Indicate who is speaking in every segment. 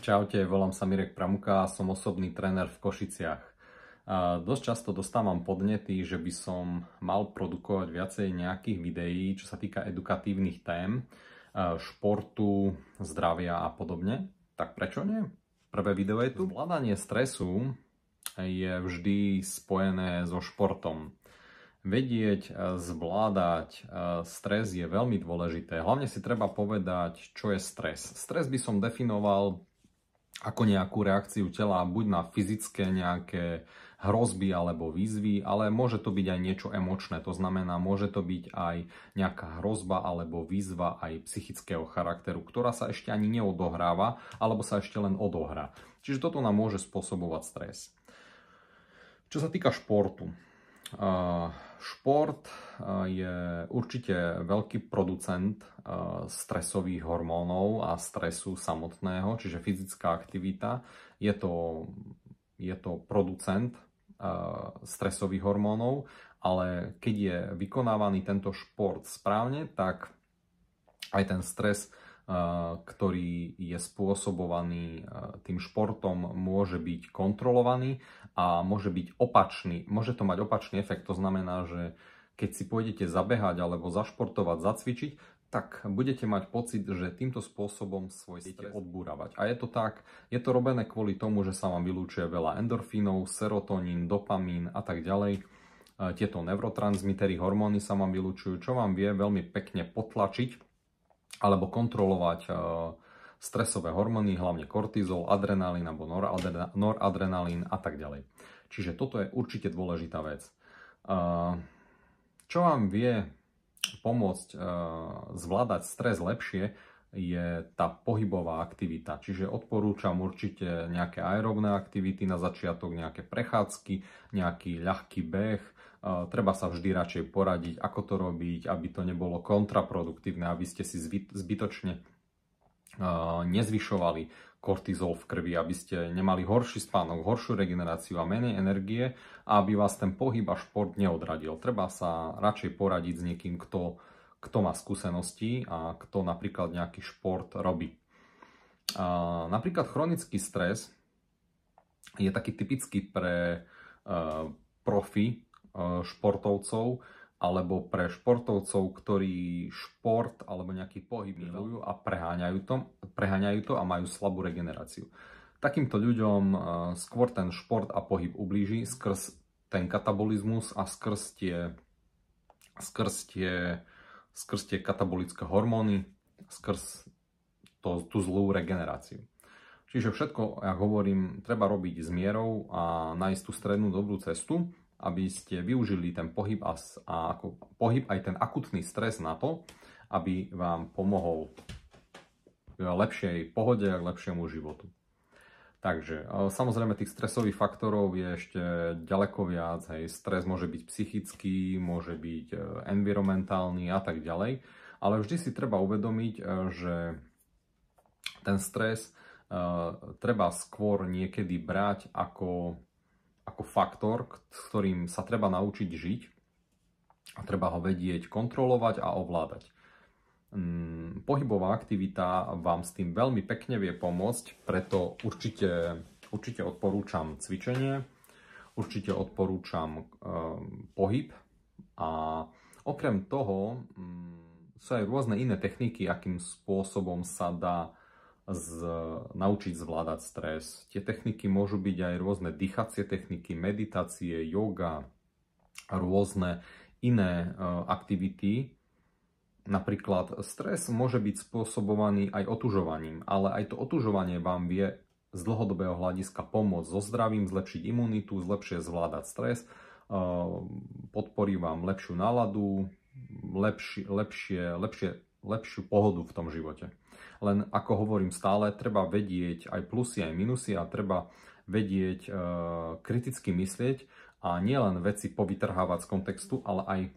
Speaker 1: Čaute, volám sa Mirek Pramuka a som osobný tréner v Košiciach. Dosť často dostávam podnety, že by som mal produkovať viacej nejakých videí, čo sa týka edukatívnych tém, športu, zdravia a podobne. Tak prečo nie? Prvé video je tu. Zvládanie stresu je vždy spojené so športom. Vedieť, zvládať stres je veľmi dôležité. Hlavne si treba povedať, čo je stres. Stres by som definoval ako nejakú reakciu tela buď na fyzické nejaké hrozby alebo výzvy, ale môže to byť aj niečo emočné. To znamená, môže to byť aj nejaká hrozba alebo výzva aj psychického charakteru, ktorá sa ešte ani neodohráva alebo sa ešte len odohrá. Čiže toto nám môže spôsobovať stres. Čo sa týka športu. Šport je určite veľký producent stresových hormónov a stresu samotného, čiže fyzická aktivita je to producent stresových hormónov, ale keď je vykonávaný tento šport správne, tak aj ten stres, ktorý je spôsobovaný tým športom, môže byť kontrolovaný a môže byť opačný. Môže to mať opačný efekt, to znamená, že keď si pôjdete zabehať alebo zašportovať, zacvičiť, tak budete mať pocit, že týmto spôsobom svoj stres odbúravať. A je to tak, je to robené kvôli tomu, že sa vám vylúčuje veľa endorfínov, serotonín, dopamín a tak ďalej. Tieto neurotransmitery, hormóny sa vám vylúčujú, čo vám vie veľmi pekne potlačiť alebo kontrolovať stresové hormóny, hlavne kortizol, adrenalín alebo noradrenalín a tak ďalej. Čiže toto je určite dôležitá vec. Čo vám vie pomôcť zvládať stres lepšie, je tá pohybová aktivita. Čiže odporúčam určite nejaké aerobné aktivity na začiatok, nejaké prechádzky, nejaký ľahký beh. Treba sa vždy radšej poradiť, ako to robiť, aby to nebolo kontraproduktívne, aby ste si zbytočne nezvyšovali kortizol v krvi, aby ste nemali horší spánok, horšiu regeneráciu a menej energie a aby vás ten pohyb a šport neodradil. Treba sa radšej poradiť s niekým, kto má skúsenosti a kto napríklad nejaký šport robí. Napríklad chronický stres je taký typický pre profi športovcov alebo pre športovcov, ktorí šport alebo nejaký pohyb milujú a preháňajú to a majú slabú regeneráciu. Takýmto ľuďom skôr ten šport a pohyb ublíži skrz ten katabolizmus a skrz tie katabolické hormóny, skrz tú zlú regeneráciu. Čiže všetko, jak hovorím, treba robiť s mierou a nájsť tú strednú dobrú cestu, aby ste využili ten pohyb a ako pohyb aj ten akutný stres na to, aby vám pomohol k lepšej pohode a k lepšiemu životu. Takže samozrejme tých stresových faktorov je ešte ďaleko viac. Hej. Stres môže byť psychický, môže byť environmentálny a tak ďalej. Ale vždy si treba uvedomiť, že ten stres treba skôr niekedy brať ako faktor, s ktorým sa treba naučiť žiť a treba ho vedieť kontrolovať a ovládať. Pohybová aktivita vám s tým veľmi pekne vie pomôcť, preto určite odporúčam cvičenie, určite odporúčam pohyb a okrem toho sú aj rôzne iné techniky, akým spôsobom sa dá naučiť zvládať stres. Tie techniky môžu byť aj rôzne dýchacie techniky, meditácie, yoga, rôzne iné aktivity. Napríklad stres môže byť spôsobovaný aj otužovaním, ale aj to otužovanie vám vie z dlhodobého hľadiska pomôcť so zdravím, zlepšiť imunitu, lepšie zvládať stres, podporí vám lepšiu náladu, lepšiu pohodu v tom živote. Len ako hovorím stále, treba vedieť aj plusy, aj minusy a treba vedieť kriticky myslieť a nielen veci povytrhávať z kontextu, ale aj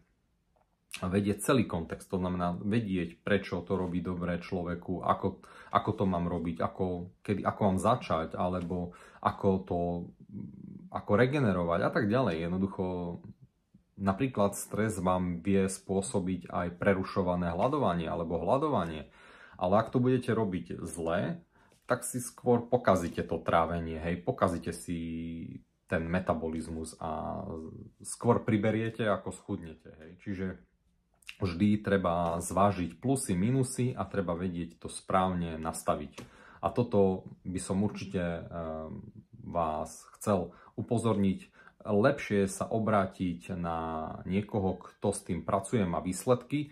Speaker 1: vedieť celý kontext. To znamená vedieť, prečo to robí dobre človeku, ako to mám robiť, ako mám začať, alebo ako regenerovať a tak ďalej. Jednoducho napríklad stres vám vie spôsobiť aj prerušované hľadovanie alebo hľadovanie. Ale ak to budete robiť zle, tak si skôr pokazíte to trávenie, hej, pokazíte si ten metabolizmus a skôr priberiete, ako schudnete, hej. Čiže vždy treba zvážiť plusy, minusy a treba vedieť to správne nastaviť. A toto by som určite vás chcel upozorniť. Lepšie sa obrátiť na niekoho, kto s tým pracuje, má výsledky,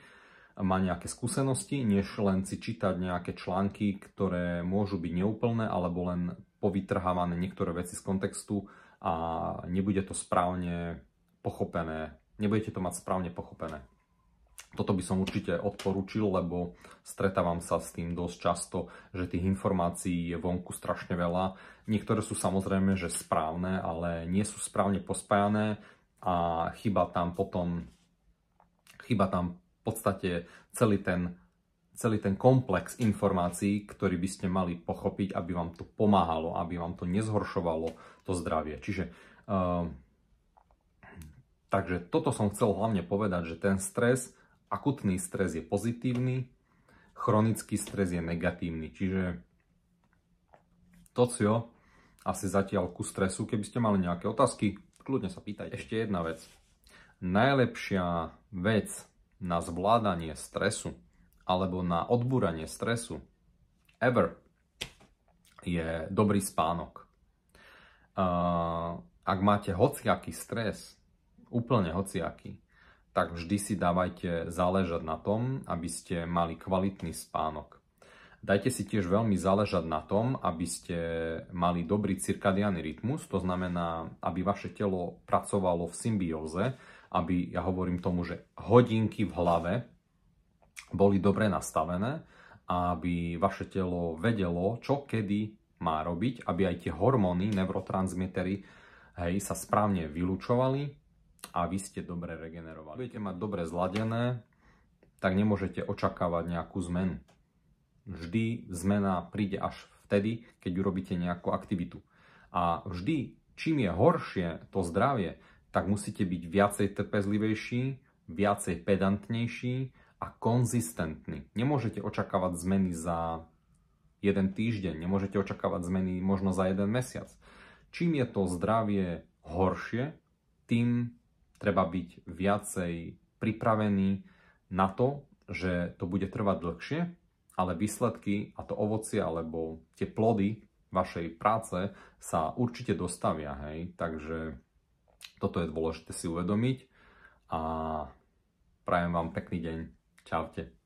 Speaker 1: má nejaké skúsenosti, než len si čítať nejaké články, ktoré môžu byť neúplné alebo len povytrhávané niektoré veci z kontextu a nebude to správne pochopené. Nebudete to mať správne pochopené. Toto by som určite odporúčil, lebo stretávam sa s tým dosť často, že tých informácií je vonku strašne veľa. Niektoré sú samozrejme, že správne, ale nie sú správne pospájané a chýba tam v podstate celý ten komplex informácií, ktorý by ste mali pochopiť, aby vám to pomáhalo, aby vám to nezhoršovalo to zdravie. Čiže takže toto som chcel hlavne povedať, že ten stres, akutný stres je pozitívny, chronický stres je negatívny. Čiže tocio, asi zatiaľ ku stresu. Keby ste mali nejaké otázky, kľudne sa pýtajte. Ešte jedna vec. Najlepšia vec na zvládanie stresu alebo na odbúranie stresu ever je dobrý spánok. Ak máte hociaký stres, úplne hociaký, tak vždy si dávajte záležať na tom, aby ste mali kvalitný spánok. Dajte si tiež veľmi záležať na tom, aby ste mali dobrý cirkadiánny rytmus, to znamená, aby vaše telo pracovalo v symbióze, aby, ja hovorím tomu, že hodinky v hlave boli dobre nastavené a aby vaše telo vedelo, čo kedy má robiť, aby aj tie hormóny, neurotransmitery, sa správne vylúčovali a vy ste dobre regenerovali. Budete mať dobre zladené, tak nemôžete očakávať nejakú zmenu. Vždy zmena príde až vtedy, keď urobíte nejakú aktivitu. A vždy, čím je horšie to zdravie, tak musíte byť viacej trpezlivejší, viacej pedantnejší a konzistentní. Nemôžete očakávať zmeny za jeden týždeň, nemôžete očakávať zmeny možno za jeden mesiac. Čím je to zdravie horšie, tým treba byť viacej pripravený na to, že to bude trvať dlhšie, ale výsledky a to ovocie alebo tie plody vašej práce sa určite dostavia. Hej? Takže toto je dôležité si uvedomiť a prajem vám pekný deň. Čaute.